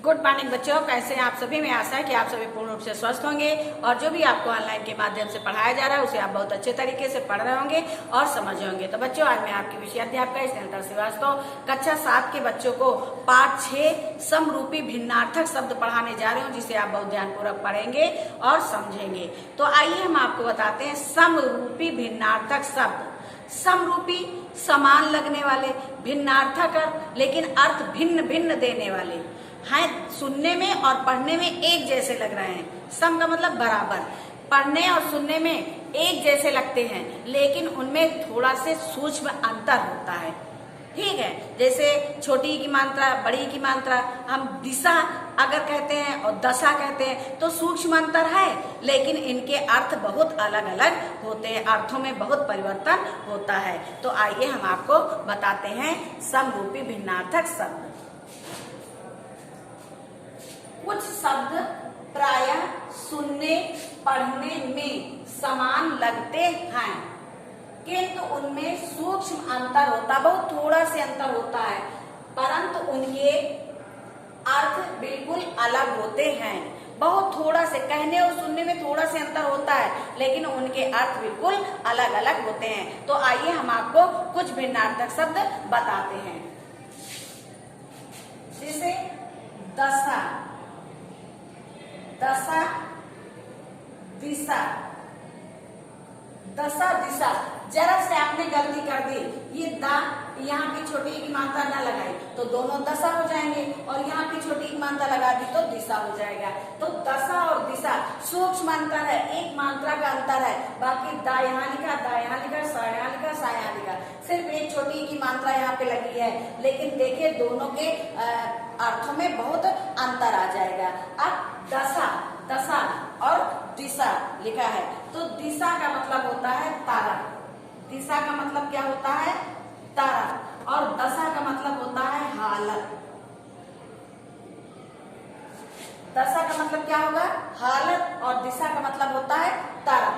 Good morning बच्चों, कैसे हैं आप सभी। मैं आशा है कि आप सभी पूर्ण रूप से स्वस्थ होंगे और जो भी आपको ऑनलाइन के माध्यम से पढ़ाया जा रहा है उसे आप बहुत अच्छे तरीके से पढ़ रहे होंगे और समझ रहे होंगे। तो बच्चों, आज मैं आपकी विषय अध्यापिका स्नेहलता श्रीवास्तव कक्षा 7 के बच्चों को पाठ 6 समरूपी भिन्नार्थक शब्द पढ़ाने जा रही हूँ, जिसे आप बहुत ध्यानपूर्वक पढ़ेंगे और समझेंगे। तो आइए हम आपको बताते हैं समरूपी भिन्नार्थक शब्द। समरूपी समान लगने वाले, भिन्नार्थक लेकिन अर्थ भिन्न भिन्न देने वाले हैं। सुनने में और पढ़ने में एक जैसे लग रहे हैं। सम का मतलब बराबर, पढ़ने और सुनने में एक जैसे लगते हैं, लेकिन उनमें थोड़ा से सूक्ष्म अंतर होता है। ठीक है, जैसे छोटी की मात्रा, बड़ी की मात्रा, हम दिशा अगर कहते हैं और दशा कहते हैं तो सूक्ष्म अंतर है, लेकिन इनके अर्थ बहुत अलग अलग होते हैं, अर्थों में बहुत परिवर्तन होता है। तो आइए हम आपको बताते हैं समरूपी भिन्नार्थक शब्द। कुछ शब्द प्रायः सुनने पढ़ने में समान लगते हैं, किंतु उनमें सूक्ष्म अंतर होता, बहुत थोड़ा से अंतर होता है, परंतु उनके अर्थ बिल्कुल अलग होते हैं। बहुत थोड़ा से, कहने और सुनने में थोड़ा से अंतर होता है, लेकिन उनके अर्थ बिल्कुल अलग अलग होते हैं। तो आइए हम आपको कुछ भिन्नार्थक शब्द बताते हैं। जैसे दशा, दशा दिशा, दशा दिशा। जरा से आपने गलती कर दी, ये दा यहाँ की छोटी की मात्रा न लगाई तो दोनों दशा हो जाएंगे, और यहाँ की छोटी की मात्रा लगा दी तो दिशा हो जाएगा। तो दशा और दिशा सूक्ष्म अंतर है, एक मात्रा का अंतर है। बाकी दा यहाँ लिखा, दा यहाँ लिखा, सा यहाँ लिखा, सा यहाँ लिखा, सिर्फ एक छोटी की मात्रा यहाँ पे लगी है, लेकिन देखिए दोनों के अर्थों में बहुत अंतर आ जाएगा। अब दशा, दशा और दिशा लिखा है, तो दिशा का मतलब होता है तारा। दिशा का मतलब क्या होता है? तारा। और दशा का मतलब होता है हालत। दशा का मतलब क्या होगा? हालत। और दिशा का मतलब होता है तारा।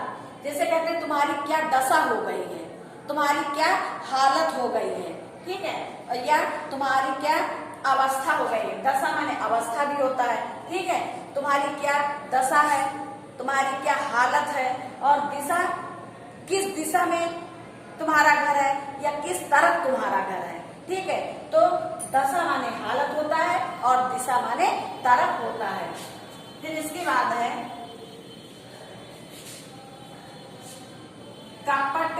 जैसे कहते हैं तुम्हारी क्या दशा हो गई है, तुम्हारी क्या हालत हो गई है, ठीक है, या तुम्हारी क्या अवस्था हो गई है। दशा माने अवस्था भी होता है, ठीक है। तुम्हारी क्या दशा है, तुम्हारी क्या हालत है, और दिशा, किस दिशा में तुम्हारा घर है या किस तरफ तुम्हारा घर है, ठीक है। तो दशा माने हालत होता है और दिशा माने तरफ होता है। फिर इसके बाद है कपट,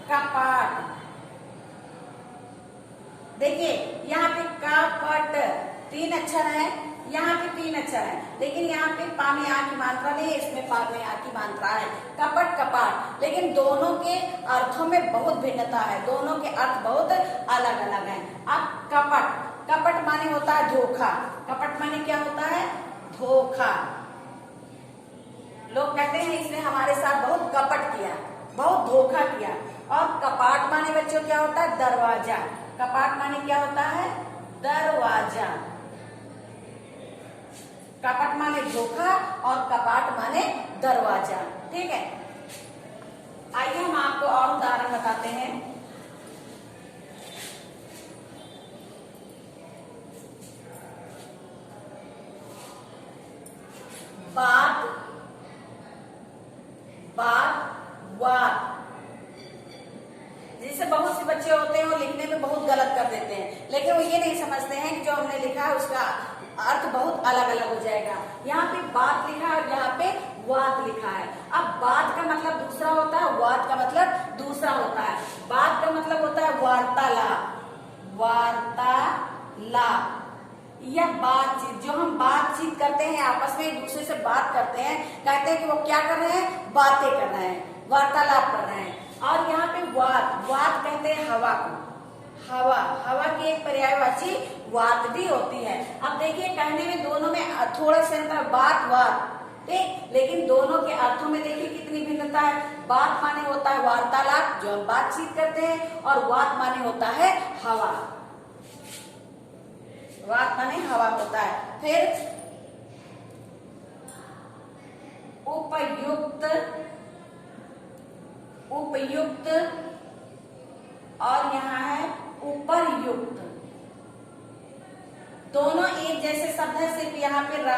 कपाट। देखिए यहाँ पे कपट 3 अक्षर है, यहाँ पे 3 अक्षर है, लेकिन यहाँ पे पा में आ की मात्रा नहीं है, इसमें पा में आ की मात्रा है। कपट, कपाट, लेकिन दोनों के अर्थों में बहुत भिन्नता है, दोनों के अर्थ बहुत अलग अलग हैं। अब कपट, कपट माने होता है धोखा। कपट माने क्या होता है? धोखा। लोग कहते हैं इसने हमारे साथ बहुत कपट किया, बहुत धोखा किया। और कपाट माने बच्चों क्या होता है? दरवाजा। कपाट माने क्या होता है? दरवाजा। कपट माने धोखा और कपाट माने दरवाजा, ठीक है। आइए हम आपको और उदाहरण बताते हैं। बात, बात, वात। जैसे बहुत से बच्चे होते हैं वो लिखने में बहुत गलत कर देते हैं, लेकिन वो ये नहीं समझते हैं कि जो हमने लिखा है उसका अर्थ बहुत अलग अलग हो जाएगा। यहाँ पे बात लिखा है और यहाँ पे वात लिखा है। अब बात का मतलब दूसरा होता है, वात का मतलब दूसरा होता है। बात का मतलब होता है वार्तालाप, वार्तालाप या बातचीत। जो हम बातचीत करते हैं, आपस में एक दूसरे से बात करते हैं, कहते हैं कि वो क्या कर रहे हैं? बातें कर रहे हैं, वार्तालाप कर रहे हैं। और यहाँ पे वात, वात कहते हैं हवा को। हवा, हवा की एक पर्यायवाची वात भी होती है। अब देखिए कहने में दोनों में थोड़ा सा अंतर, बात, वात, ठीक, लेकिन दोनों के अर्थों में देखिए कितनी भिन्नता है। बात माने होता है वार्तालाप, जो हम बातचीत करते हैं, और वात माने होता है हवा। वात माने हवा होता है। फिर उपयुक्त, उपयुक्त, और यहाँ है उपरयुक्त। दोनों एक जैसे शब्द है, सिर्फ यहाँ पे रा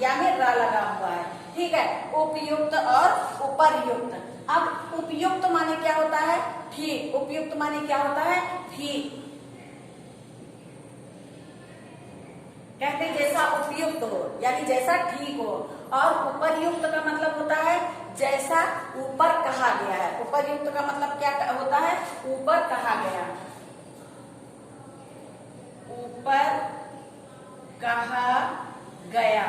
या में रा लगा हुआ है, ठीक है। उपयुक्त और उपर्युक्त। अब उपयुक्त माने क्या होता है? ठीक। उपयुक्त माने क्या होता है? ठीक। कहते हैं जैसा उपयुक्त हो, यानी जैसा ठीक हो। और उपर्युक्त का मतलब होता है जैसा ऊपर कहा गया है। उपर्युक्त का मतलब क्या होता है? ऊपर कहा गया, ऊपर कहा गया।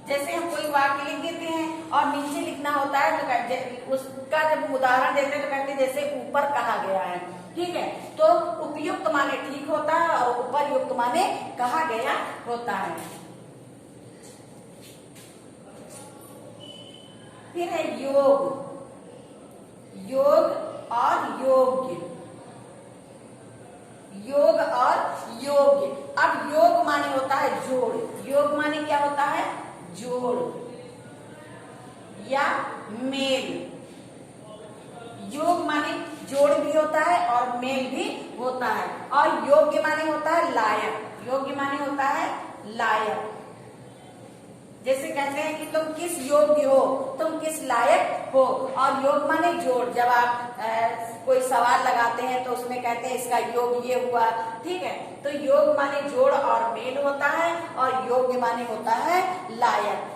जैसे हम कोई वाक्य लिख देते हैं और नीचे लिखना होता है तो उसका जब उदाहरण देते हैं तो कहते हैं जैसे ऊपर कहा गया है, ठीक है। तो उपयुक्त माने ठीक होता है और उपर्युक्त माने कहा गया होता है। फिर है योग। योग और योग्य। योग और योग्य। अब योग माने होता है जोड़। योग माने क्या होता है? जोड़ या मेल। योग माने जोड़ भी होता है और मेल भी होता है। और योग्य माने होता है लायक। योग्य माने होता है लायक। जैसे कहते हैं कि तुम किस योग्य हो, तुम किस लायक हो। और योग माने जोड़। जब आप कोई सवाल लगाते हैं तो उसमें कहते हैं इसका योग ये हुआ, ठीक है। तो योग माने जोड़ और मेल होता है और योग्य माने होता है लायक।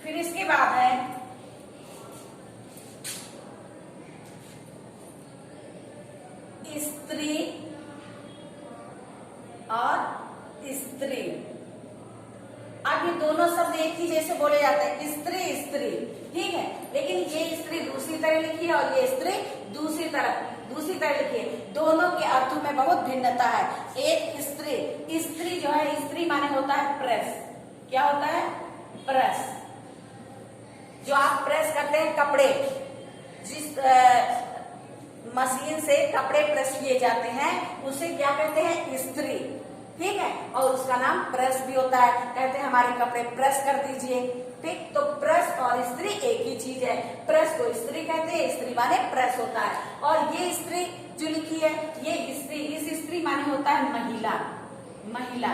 फिर इसके बाद है स्त्री और स्त्री। अब ये दोनों शब्द एक ही जैसे बोले जाते हैं, स्त्री स्त्री, ठीक है। लेकिन ये स्त्री दूसरी तरह लिखी है और ये स्त्री दूसरी तरह लिखी है। दोनों के अर्थों में बहुत भिन्नता है। एक स्त्री जो है, स्त्री माने होता है प्रेस। क्या होता है? प्रेस। जो आप प्रेस करते हैं कपड़े, जिस मशीन से कपड़े प्रेस किए जाते हैं उसे क्या कहते हैं? स्त्री, ठीक है। और उसका नाम प्रेस भी होता है। कहते हैं हमारे कपड़े प्रेस कर दीजिए, ठीक। तो प्रेस और स्त्री एक ही चीज है। प्रेस को स्त्री कहते हैं, स्त्री माने प्रेस होता है। और ये स्त्री जो लिखी है, ये स्त्री, इस स्त्री माने होता है महिला। महिला,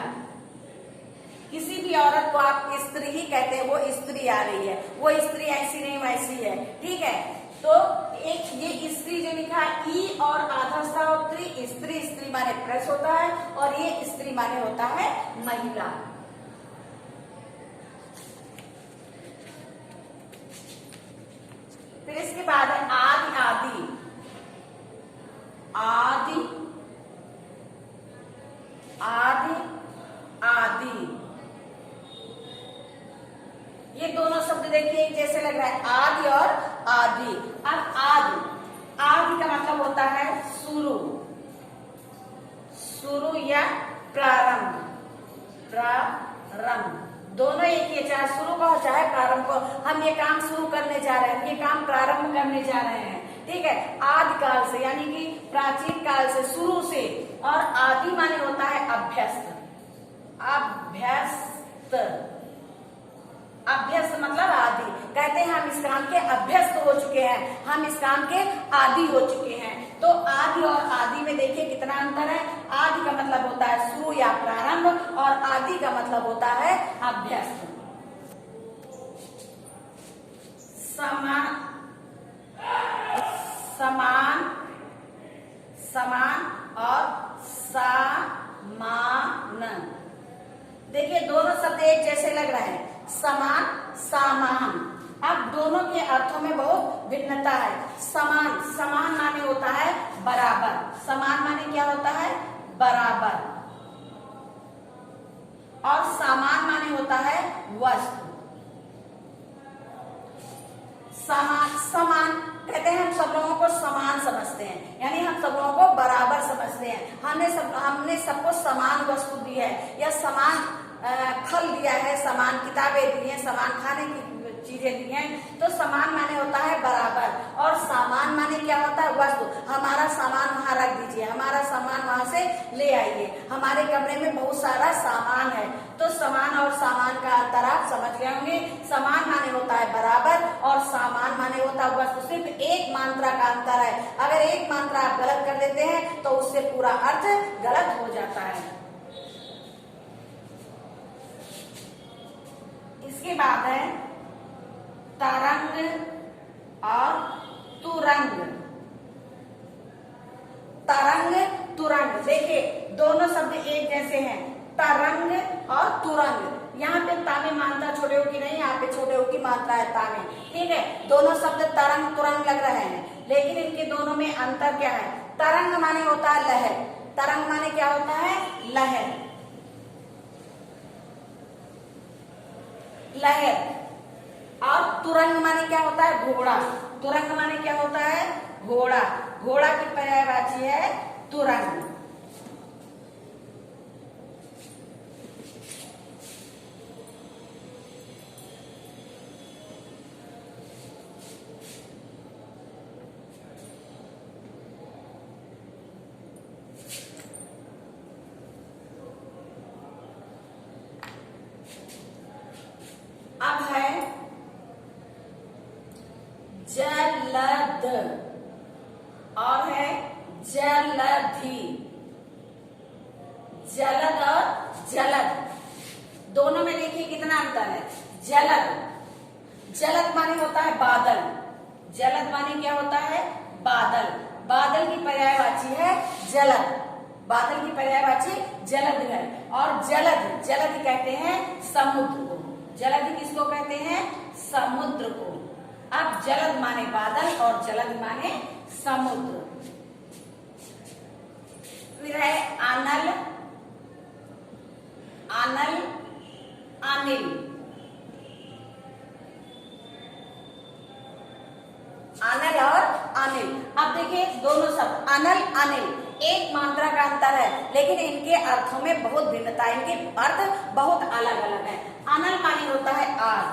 किसी भी औरत को आप स्त्री ही कहते हैं, वो स्त्री आ रही है, वो स्त्री ऐसी नहीं वैसी है, ठीक है। तो एक ये स्त्री जो लिखा है ई और आधा स्त्री, स्त्री माने प्रेस होता है और ये स्त्री माने होता है महिला। फिर इसके बाद है आदि। आदि आदि आदि आदि। ये दोनों शब्द देखिए एक जैसे लग रहा है, आदि और आदि। अब आदि का मतलब होता है शुरू, शुरू या प्रारंभ। प्रारंभ दोनों एक ही, चाहे शुरू का हो चाहे प्रारंभ को। हम ये काम शुरू करने जा रहे हैं, ये काम प्रारंभ करने जा रहे हैं, ठीक है। आदि काल से यानी कि प्राचीन काल से, शुरू से। और आदि माने होता है अभ्यस्त। अभ्यस्त, अभ्यस्त मतलब आदि। कहते हैं हम इस काम के अभ्यस्त हो चुके हैं, हम इस काम के आदि हो चुके हैं। तो आदि और आदि में देखिए कितना अंतर है। आदि का मतलब होता है शुरू या प्रारंभ और आदि का मतलब होता है अभ्यस्त। समान, समान, समान और सामान। देखिए दोनों शब्द एक जैसे लग रहे हैं, समान, सामान। अब दोनों के अर्थों में बहुत भिन्नता है। समान, समान माने होता है बराबर। समान माने क्या होता है? बराबर। और सामान माने होता है वस्तु। समान, समान कहते हैं हम सब लोगों को समान समझते हैं, यानी हम सब लोगों को बराबर समझते हैं। हमने सबको समान वस्तु दी है या समान फल दिया है, समान किताबें दी हैं, समान खाने की चीजें दी हैं। तो समान माने होता है बराबर और सामान माने क्या होता है? वस्तु। हमारा सामान वहां रख दीजिए, हमारा सामान वहां वहां से ले आइए। हमारे कमरे में बहुत सारा सामान है, तो सामान और सामान का अंतर आप समझ गए होंगे। सामान माने होता है बराबर और सामान माने होता है वस्तु। सिर्फ एक मात्रा का अंतर है। अगर एक मात्रा आप गलत कर देते हैं तो उससे पूरा अर्थ गलत हो जाता है। इसके बाद है तरंग और तुरंग। तरंग तुरंग, देखिए दोनों शब्द एक जैसे हैं, तरंग और तुरंग। यहाँ पे तामे मात्रा छोटे हो की नहीं, यहाँ पे छोटे हो की मात्रा है तामे, ठीक है। दोनों शब्द तरंग तुरंग लग रहे हैं, लेकिन इनके दोनों में अंतर क्या है? तरंग माने होता है लहर, तरंग माने क्या होता है? लहर, लहर। और तुरंग माने क्या होता है? घोड़ा। तुरंग माने क्या होता है? घोड़ा। घोड़ा की पर्यायवाची है तुरंग। अब है जलद और है जलधि। जलद और जलद दोनों में देखिए कितना अंतर है। जलद, जलद माने होता है बादल। जलद माने क्या होता है? बादल। बादल की पर्यायवाची है जलद। बादल की पर्यायवाची जलद है। और जलद, जलद कहते हैं समुद्र को। जलद किसको कहते हैं? समुद्र को। अब जलद माने बादल और जलद माने समुद्र। फिर है अनल, अनल, अनिल। अनल और अनिल। अब देखिए दोनों शब्द अनल अनिल एक मात्रा का अंतर है, लेकिन इनके अर्थों में बहुत भिन्नता है, इनके अर्थ बहुत अलग अलग है। अनल माने होता है आग।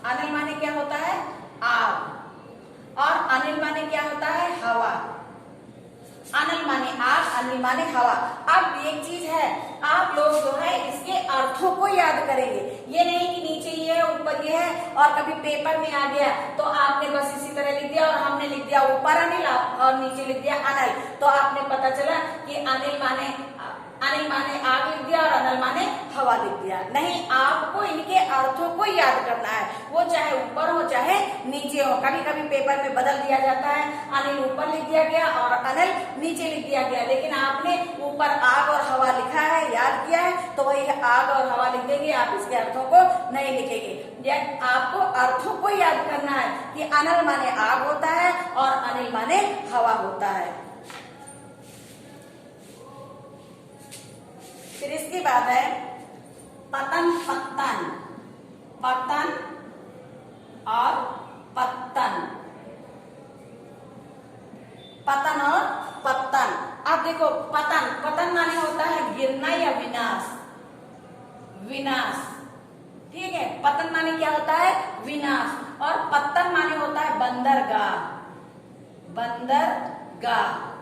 अनल माने क्या होता है? आग। और अनिल माने क्या होता है? हवा। अनिल माने आग, अनिल माने हवा। अब एक चीज है, आप लोग जो है इसके अर्थों को याद करेंगे। ये नहीं कि नीचे ये है ऊपर ये है और कभी पेपर में आ गया तो आपने बस इसी तरह लिख दिया और हमने लिख दिया ऊपर अनिल और नीचे लिख दिया अनल, तो आपने पता चला कि अनिल माने आग लिख दिया और अनल माने हवा लिख दिया। नहीं, आपको इनके अर्थों को याद करना है, वो चाहे ऊपर हो चाहे नीचे हो। कभी कभी पेपर में बदल दिया जाता है, अनिल ऊपर लिख दिया गया और अनल नीचे लिख दिया गया, लेकिन आपने ऊपर आग और हवा लिखा है, याद किया है, तो वही आग और हवा लिख देंगे, आप इसके अर्थों को नहीं लिखेंगे। आपको अर्थों को याद करना है कि अनल माने आग होता है और अनिल माने हवा होता है। फिर इसके बाद है पतन पत्तन। पतन और पत्तन, पतन और पत्तन। अब देखो पतन, पतन माने होता है गिरना या विनाश, विनाश, ठीक है। पतन माने क्या होता है? विनाश। और पत्तन माने होता है बंदरगाह, बंदरगाह।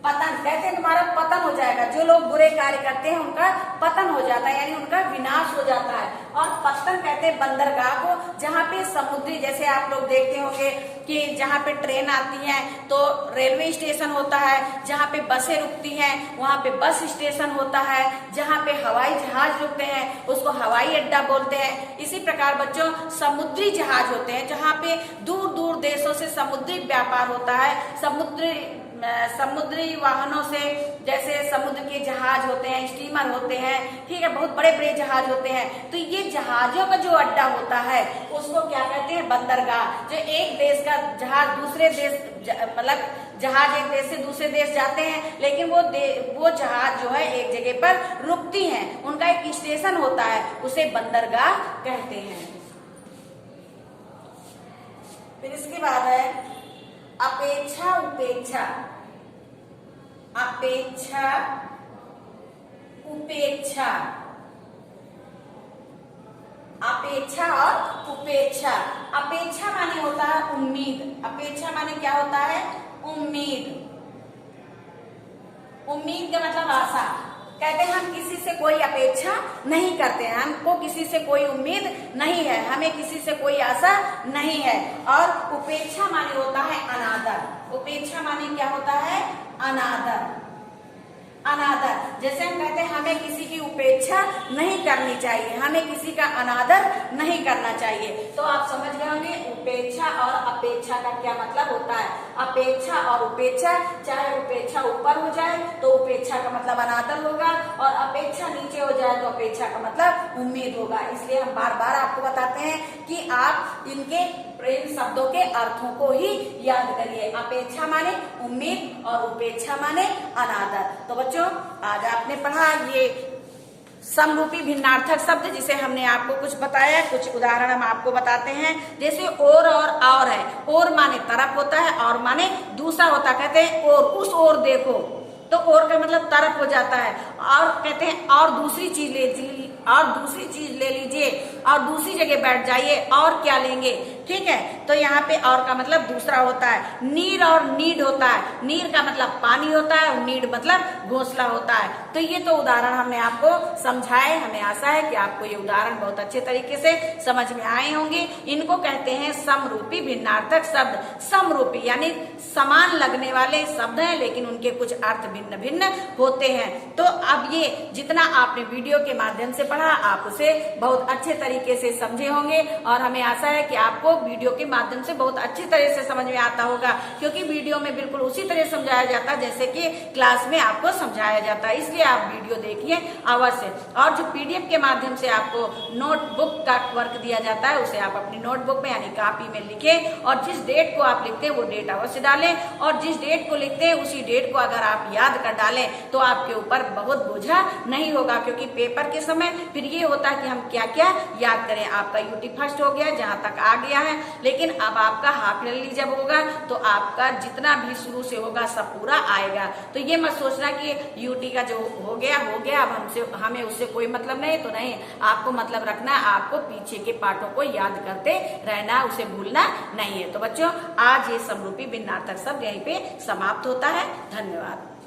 पतन कहते हैं तुम्हारा पतन हो जाएगा, जो लोग बुरे कार्य करते हैं उनका पतन हो जाता है, यानी उनका विनाश हो जाता है। और पत्तन कहते हैं बंदरगाह को, जहाँ पे समुद्री, जैसे आप लोग देखते होंगे कि जहाँ पे ट्रेन आती है तो रेलवे स्टेशन होता है, जहाँ पे बसें रुकती हैं वहाँ पे बस स्टेशन होता है, जहाँ पे हवाई जहाज रुकते हैं उसको हवाई अड्डा बोलते हैं। इसी प्रकार बच्चों समुद्री जहाज होते हैं, जहाँ पे दूर दूर देशों से समुद्री व्यापार होता है। समुद्री वाहनों से, जैसे समुद्र के जहाज होते हैं, स्टीमर होते हैं, ठीक है, बहुत बड़े बड़े जहाज होते हैं। तो ये जहाजों का जो अड्डा होता है उसको क्या कहते हैं? बंदरगाह। जो एक देश का जहाज दूसरे देश, मतलब जहाज एक देश से दूसरे देश जाते हैं, लेकिन वो जहाज जो है एक जगह पर रुकती हैं, उनका एक स्टेशन होता है, उसे बंदरगाह कहते हैं। फिर इसके बाद है अपेक्षा उपेक्षा। अपेक्षा उपेक्षा, अपेक्षा और उपेक्षा। अपेक्षा माने होता है उम्मीद। अपेक्षा माने क्या होता है? उम्मीद। उम्मीद का मतलब आशा। कहते हैं हम किसी से कोई अपेक्षा नहीं करते हैं, हमको किसी से कोई उम्मीद नहीं है, हमें किसी से कोई आशा नहीं है। और उपेक्षा माने होता है अनादर। उपेक्षा माने क्या होता है? अनादर। अनादर, जैसे हम कहते हैं हमें किसी की उपेक्षा नहीं करनी चाहिए, हमें किसी का अनादर नहीं करना चाहिए। तो आप समझ गए होंगे उपेक्षा और अपेक्षा का क्या मतलब होता है। अपेक्षा और उपेक्षा, चाहे उपेक्षा ऊपर हो जाए तो उपेक्षा का मतलब अनादर होगा, और अपेक्षा नीचे हो जाए तो अपेक्षा का मतलब उम्मीद होगा। इसलिए हम बार बार आपको बताते हैं कि आप इनके इन शब्दों के अर्थों को ही याद करिए। अपेक्षा माने उम्मीद और उपेक्षा माने अनादर। तो बच्चों आज आपने पढ़ा ये समरूपी भिन्नार्थक शब्द, जिसे हमने आपको कुछ बताया, कुछ उदाहरण हम आपको बताते हैं। जैसे और है। और माने तरफ होता है, और माने दूसरा होता है। कहते हैं और उस ओर देखो, तो और का मतलब तरफ हो जाता है। और कहते हैं और दूसरी चीज ले लीजिए और दूसरी जगह बैठ जाइए, और क्या लेंगे, ठीक है। तो यहाँ पे और का मतलब दूसरा होता है। नीर और नीड होता है। नीर का मतलब पानी होता है और नीड मतलब घोंसला होता है। तो ये तो उदाहरण हमने आपको समझाए। हमें आशा है कि आपको ये उदाहरण बहुत अच्छे तरीके से समझ में आए होंगे। इनको कहते हैं समरूपी भिन्नार्थक शब्द। समरूपी यानी समान लगने वाले शब्द हैं, लेकिन उनके कुछ अर्थ भिन्न भिन्न होते हैं। तो अब ये जितना आपने वीडियो के माध्यम से पढ़ा, आप उसे बहुत अच्छे तरीके से समझे होंगे, और हमें आशा है कि आपको वीडियो के माध्यम से बहुत अच्छी तरह से समझ में आता होगा, क्योंकि वीडियो में बिल्कुल उसी तरह समझाया जाता है जैसे कि क्लास में आपको समझाया जाता है। इसलिए आप वीडियो देखिए अवश्य। और जो पीडीएफ के माध्यम से आपको नोटबुक का वर्क दिया जाता है, उसे आप अपनी नोटबुक में यानी कॉपी में लिखें, और जिस डेट को आप लिखते हैं वो डेट अवश्य डालें, और जिस डेट को लिखते हैं उसी डेट को अगर आप याद कर डालें तो आपके ऊपर बहुत बोझा नहीं होगा। क्योंकि पेपर के समय फिर ये होता है कि हम क्या क्या याद करें। आपका यूटी फर्स्ट हो गया, जहां तक आ गया है, लेकिन अब आपका हाफ ईयरली जब होगा तो आपका जितना भी शुरू से होगा सब पूरा आएगा। तो ये मत सोचना कि यूटी का जो हो गया अब हमें उससे कोई मतलब नहीं। तो नहीं, आपको मतलब रखना, आपको पीछे के पाठों को याद करते रहना, उसे भूलना नहीं है। तो बच्चों आज ये समरूपी भिन्नार्थक शब्द यहीं पे समाप्त होता है। धन्यवाद।